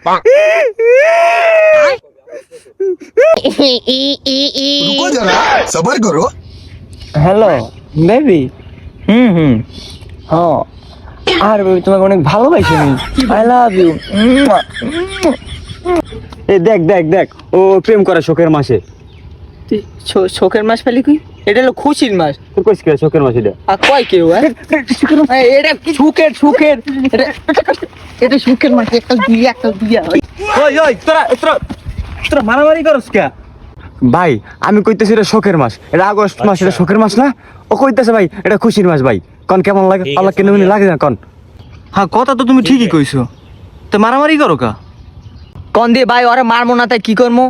रुको जरा सबर करो। Hello baby. হ্যাঁ আর বেবি তোমাকে অনেক ভালোবাসি আমি। I love you. এই দেখ দেখ দেখ ও প্রেম করে শোকের মাসে। শোকের মাস পেলি কি? এটা হলো খুশির মাস। তুই কইস কি শোকের মাস এটা? আর কয় কেউ এটা সুখের সুখের এটা সুখের মাস। একটা দিয়া ওই ওই তোরা তোরা তোরা মারামারি করস কে? ভাই আমি কইতেছি এটা শোকের মাস, এটা আগস্ট মাস, এটা শোকের মাস না। ও কইতেছে ভাই এটা খুশির মাস। ভাই কোন কেমন লাগে? আল্লাহ কেন লাগে না কোন? হ্যাঁ কথা তো তুমি ঠিকই কইছো, তো মারামারি করো কা? কন দিয়ে ভাই ওরা মারমো না তাই কি করবো?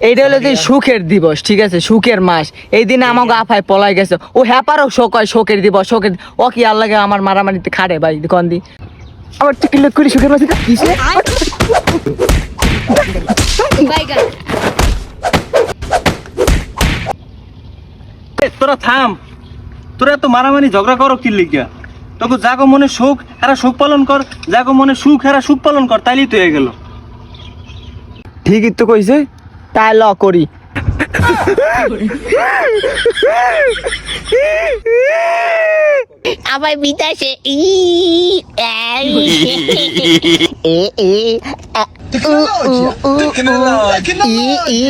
এইটা হলো যে সুখের দিবস, ঠিক আছে, সুখের মাস। এই দিনে আমাকে আফায় পলাই গেছে। ও হ্যাপারও শোক হয়, শোকের দিবস শোকের। ও কি আল্লাহকে আমার মারামারিতে খাড়ে ভাই কন দি। আবার তুই কিলো করি সুখের মাসে কিসে? তোরা থাম, তোরা এত মারামারি ঝগড়া করো কি লিগা? তোকে যাগো মনে সুখ এরা সুখ পালন কর, যাগো মনে সুখ এরা সুখ পালন কর, তাইলেই তো হয়ে গেল। ঠিকই তো কইছে। তাই ল করি। আবার বিদেশে टेक्नोलॉजी